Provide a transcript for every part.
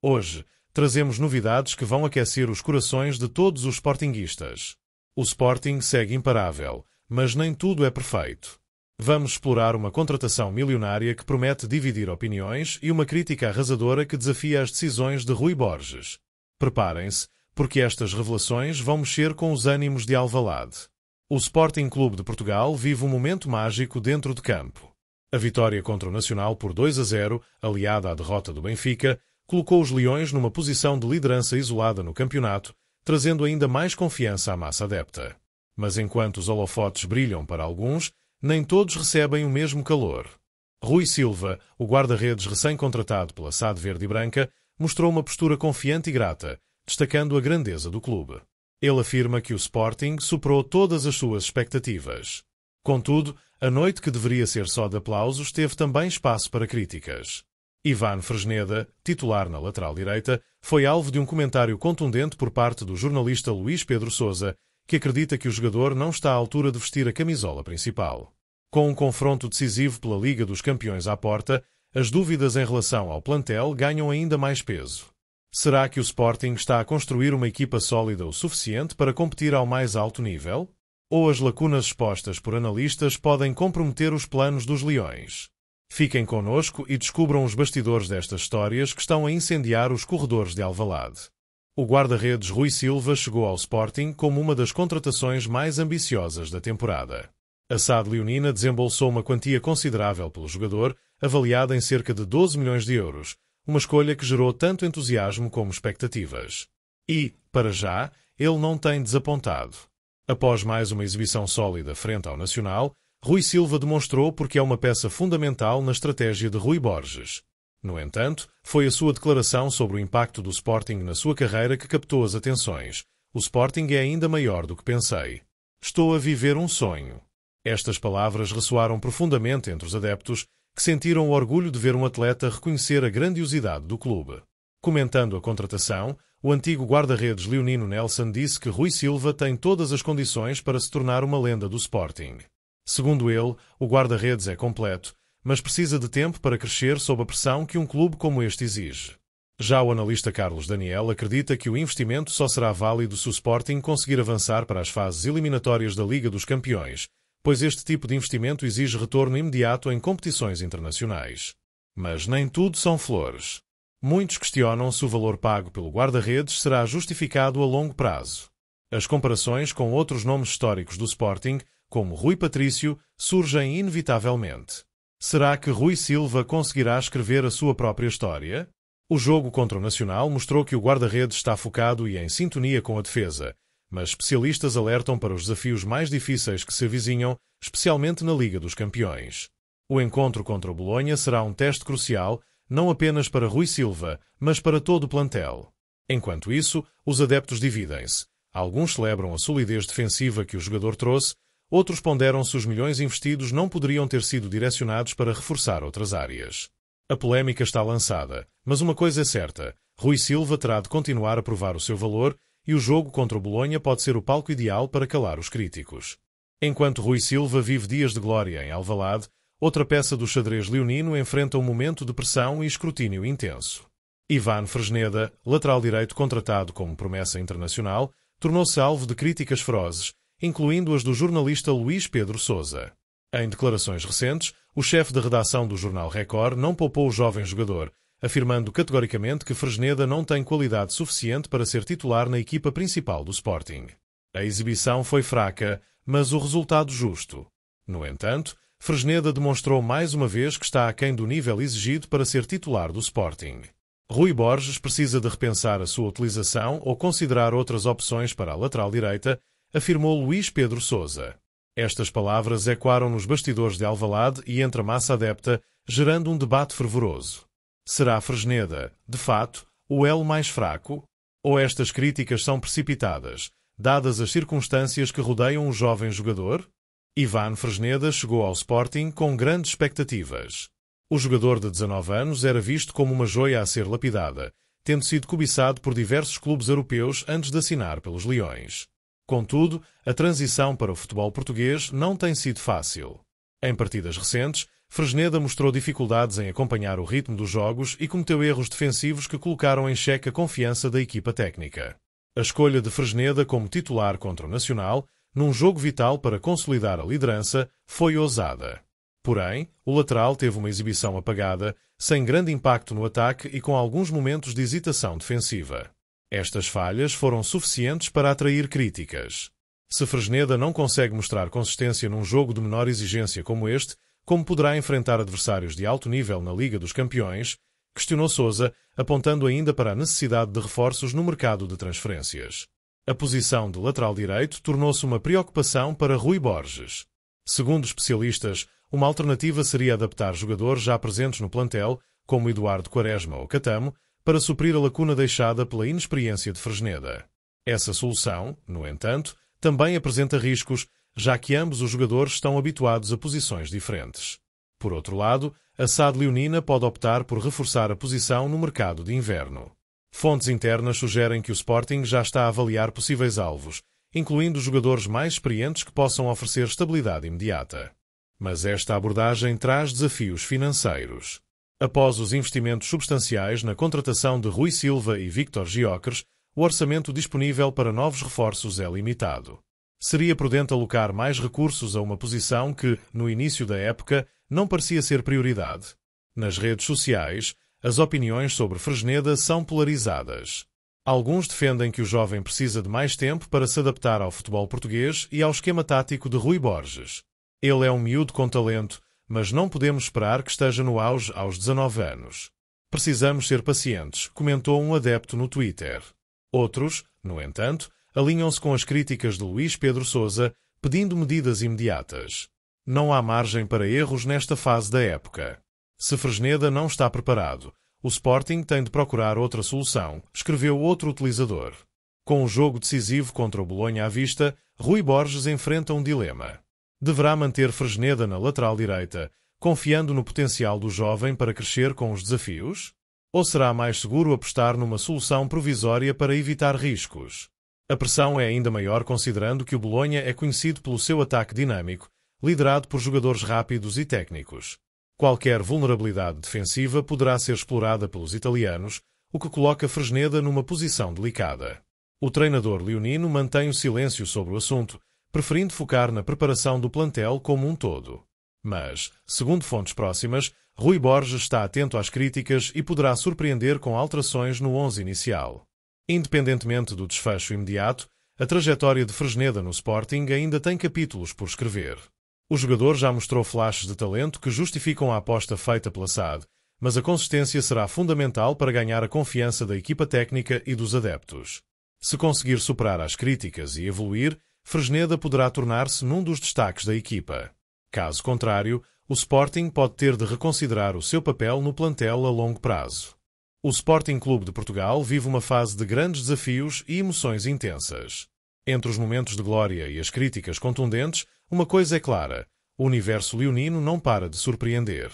Hoje, trazemos novidades que vão aquecer os corações de todos os sportinguistas. O Sporting segue imparável, mas nem tudo é perfeito. Vamos explorar uma contratação milionária que promete dividir opiniões e uma crítica arrasadora que desafia as decisões de Rui Borges. Preparem-se, porque estas revelações vão mexer com os ânimos de Alvalade. O Sporting Clube de Portugal vive um momento mágico dentro de campo. A vitória contra o Nacional por 2-0, aliada à derrota do Benfica, colocou os Leões numa posição de liderança isolada no campeonato, trazendo ainda mais confiança à massa adepta. Mas enquanto os holofotes brilham para alguns, nem todos recebem o mesmo calor. Rui Silva, o guarda-redes recém-contratado pela SAD Verde e Branca, mostrou uma postura confiante e grata, destacando a grandeza do clube. Ele afirma que o Sporting superou todas as suas expectativas. Contudo, a noite que deveria ser só de aplausos teve também espaço para críticas. Ivan Fresneda, titular na lateral direita, foi alvo de um comentário contundente por parte do jornalista Luís Pedro Sousa, que acredita que o jogador não está à altura de vestir a camisola principal. Com um confronto decisivo pela Liga dos Campeões à porta, as dúvidas em relação ao plantel ganham ainda mais peso. Será que o Sporting está a construir uma equipa sólida o suficiente para competir ao mais alto nível? Ou as lacunas expostas por analistas podem comprometer os planos dos Leões? Fiquem connosco e descubram os bastidores destas histórias que estão a incendiar os corredores de Alvalade. O guarda-redes Rui Silva chegou ao Sporting como uma das contratações mais ambiciosas da temporada. A SAD leonina desembolsou uma quantia considerável pelo jogador, avaliada em cerca de 12 milhões de euros, uma escolha que gerou tanto entusiasmo como expectativas. E, para já, ele não tem desapontado. Após mais uma exibição sólida frente ao Nacional, Rui Silva demonstrou porque é uma peça fundamental na estratégia de Rui Borges. No entanto, foi a sua declaração sobre o impacto do Sporting na sua carreira que captou as atenções. O Sporting é ainda maior do que pensei. Estou a viver um sonho. Estas palavras ressoaram profundamente entre os adeptos, que sentiram o orgulho de ver um atleta reconhecer a grandiosidade do clube. Comentando a contratação, o antigo guarda-redes leonino Nelson disse que Rui Silva tem todas as condições para se tornar uma lenda do Sporting. Segundo ele, o guarda-redes é completo, mas precisa de tempo para crescer sob a pressão que um clube como este exige. Já o analista Carlos Daniel acredita que o investimento só será válido se o Sporting conseguir avançar para as fases eliminatórias da Liga dos Campeões, pois este tipo de investimento exige retorno imediato em competições internacionais. Mas nem tudo são flores. Muitos questionam se o valor pago pelo guarda-redes será justificado a longo prazo. As comparações com outros nomes históricos do Sporting, como Rui Patrício, surgem inevitavelmente. Será que Rui Silva conseguirá escrever a sua própria história? O jogo contra o Nacional mostrou que o guarda-redes está focado e em sintonia com a defesa, mas especialistas alertam para os desafios mais difíceis que se avizinham, especialmente na Liga dos Campeões. O encontro contra o Bolonha será um teste crucial, não apenas para Rui Silva, mas para todo o plantel. Enquanto isso, os adeptos dividem-se. Alguns celebram a solidez defensiva que o jogador trouxe, outros ponderam se os milhões investidos não poderiam ter sido direcionados para reforçar outras áreas. A polémica está lançada, mas uma coisa é certa: Rui Silva terá de continuar a provar o seu valor e o jogo contra o Bolonha pode ser o palco ideal para calar os críticos. Enquanto Rui Silva vive dias de glória em Alvalade, outra peça do xadrez leonino enfrenta um momento de pressão e escrutínio intenso. Ivan Fresneda, lateral direito contratado como promessa internacional, tornou-se alvo de críticas ferozes, incluindo as do jornalista Luís Pedro Sousa. Em declarações recentes, o chefe de redação do jornal Record não poupou o jovem jogador, afirmando categoricamente que Fresneda não tem qualidade suficiente para ser titular na equipa principal do Sporting. A exibição foi fraca, mas o resultado justo. No entanto, Fresneda demonstrou mais uma vez que está aquém do nível exigido para ser titular do Sporting. Rui Borges precisa de repensar a sua utilização ou considerar outras opções para a lateral direita, afirmou Luís Pedro Sousa. Estas palavras ecoaram nos bastidores de Alvalade e entre a massa adepta, gerando um debate fervoroso. Será Fresneda, de fato, o elo mais fraco? Ou estas críticas são precipitadas, dadas as circunstâncias que rodeiam o jovem jogador? Ivan Fresneda chegou ao Sporting com grandes expectativas. O jogador de 19 anos era visto como uma joia a ser lapidada, tendo sido cobiçado por diversos clubes europeus antes de assinar pelos Leões. Contudo, a transição para o futebol português não tem sido fácil. Em partidas recentes, Fresneda mostrou dificuldades em acompanhar o ritmo dos jogos e cometeu erros defensivos que colocaram em xeque a confiança da equipa técnica. A escolha de Fresneda como titular contra o Nacional, num jogo vital para consolidar a liderança, foi ousada. Porém, o lateral teve uma exibição apagada, sem grande impacto no ataque e com alguns momentos de hesitação defensiva. Estas falhas foram suficientes para atrair críticas. Se Fresneda não consegue mostrar consistência num jogo de menor exigência como este, como poderá enfrentar adversários de alto nível na Liga dos Campeões? Questionou Sousa, apontando ainda para a necessidade de reforços no mercado de transferências. A posição de lateral direito tornou-se uma preocupação para Rui Borges. Segundo especialistas, uma alternativa seria adaptar jogadores já presentes no plantel, como Eduardo Quaresma ou Catamo, para suprir a lacuna deixada pela inexperiência de Fresneda. Essa solução, no entanto, também apresenta riscos, já que ambos os jogadores estão habituados a posições diferentes. Por outro lado, a SAD leonina pode optar por reforçar a posição no mercado de inverno. Fontes internas sugerem que o Sporting já está a avaliar possíveis alvos, incluindo jogadores mais experientes que possam oferecer estabilidade imediata. Mas esta abordagem traz desafios financeiros. Após os investimentos substanciais na contratação de Rui Silva e Víctor Gyökeres, o orçamento disponível para novos reforços é limitado. Seria prudente alocar mais recursos a uma posição que, no início da época, não parecia ser prioridade. Nas redes sociais, as opiniões sobre Fresneda são polarizadas. Alguns defendem que o jovem precisa de mais tempo para se adaptar ao futebol português e ao esquema tático de Rui Borges. Ele é um miúdo com talento, mas não podemos esperar que esteja no auge aos 19 anos. Precisamos ser pacientes, comentou um adepto no Twitter. Outros, no entanto, alinham-se com as críticas de Luís Pedro Sousa, pedindo medidas imediatas. Não há margem para erros nesta fase da época. Se Fresneda não está preparado, o Sporting tem de procurar outra solução, escreveu outro utilizador. Com o jogo decisivo contra o Bolonha à vista, Rui Borges enfrenta um dilema. Deverá manter Fresneda na lateral direita, confiando no potencial do jovem para crescer com os desafios? Ou será mais seguro apostar numa solução provisória para evitar riscos? A pressão é ainda maior considerando que o Bolonha é conhecido pelo seu ataque dinâmico, liderado por jogadores rápidos e técnicos. Qualquer vulnerabilidade defensiva poderá ser explorada pelos italianos, o que coloca Fresneda numa posição delicada. O treinador leonino mantém o silêncio sobre o assunto, preferindo focar na preparação do plantel como um todo. Mas, segundo fontes próximas, Rui Borges está atento às críticas e poderá surpreender com alterações no 11 inicial. Independentemente do desfecho imediato, a trajetória de Fresneda no Sporting ainda tem capítulos por escrever. O jogador já mostrou flashes de talento que justificam a aposta feita pela SAD, mas a consistência será fundamental para ganhar a confiança da equipa técnica e dos adeptos. Se conseguir superar as críticas e evoluir, Fresneda poderá tornar-se num dos destaques da equipa. Caso contrário, o Sporting pode ter de reconsiderar o seu papel no plantel a longo prazo. O Sporting Clube de Portugal vive uma fase de grandes desafios e emoções intensas. Entre os momentos de glória e as críticas contundentes, uma coisa é clara: o universo leonino não para de surpreender.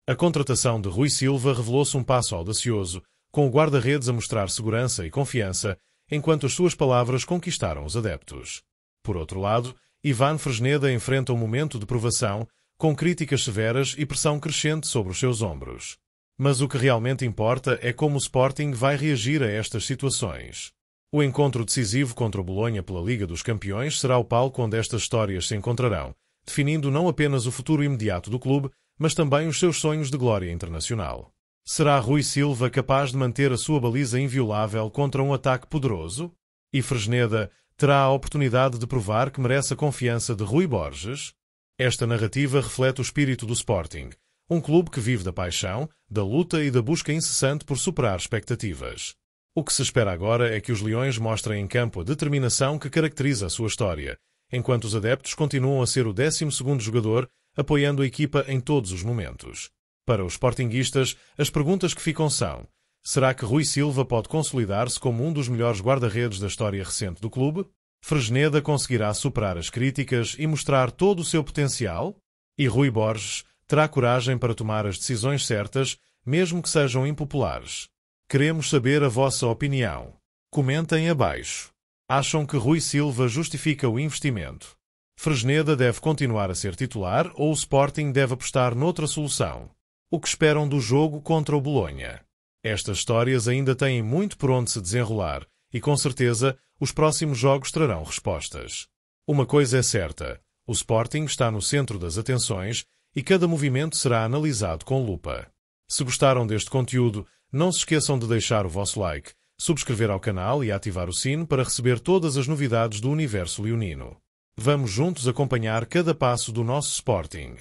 A contratação de Rui Silva revelou-se um passo audacioso, com o guarda-redes a mostrar segurança e confiança, enquanto as suas palavras conquistaram os adeptos. Por outro lado, Ivan Fresneda enfrenta um momento de provação, com críticas severas e pressão crescente sobre os seus ombros. Mas o que realmente importa é como o Sporting vai reagir a estas situações. O encontro decisivo contra o Bolonha pela Liga dos Campeões será o palco onde estas histórias se encontrarão, definindo não apenas o futuro imediato do clube, mas também os seus sonhos de glória internacional. Será Rui Silva capaz de manter a sua baliza inviolável contra um ataque poderoso? E Fresneda terá a oportunidade de provar que merece a confiança de Rui Borges? Esta narrativa reflete o espírito do Sporting, um clube que vive da paixão, da luta e da busca incessante por superar expectativas. O que se espera agora é que os Leões mostrem em campo a determinação que caracteriza a sua história, enquanto os adeptos continuam a ser o 12º jogador, apoiando a equipa em todos os momentos. Para os sportinguistas, as perguntas que ficam são: será que Rui Silva pode consolidar-se como um dos melhores guarda-redes da história recente do clube? Fresneda conseguirá superar as críticas e mostrar todo o seu potencial? E Rui Borges terá coragem para tomar as decisões certas, mesmo que sejam impopulares? Queremos saber a vossa opinião. Comentem abaixo. Acham que Rui Silva justifica o investimento? Fresneda deve continuar a ser titular ou o Sporting deve apostar noutra solução? O que esperam do jogo contra o Bolonha? Estas histórias ainda têm muito por onde se desenrolar e, com certeza, os próximos jogos trarão respostas. Uma coisa é certa, o Sporting está no centro das atenções e cada movimento será analisado com lupa. Se gostaram deste conteúdo, não se esqueçam de deixar o vosso like, subscrever ao canal e ativar o sino para receber todas as novidades do universo leonino. Vamos juntos acompanhar cada passo do nosso Sporting.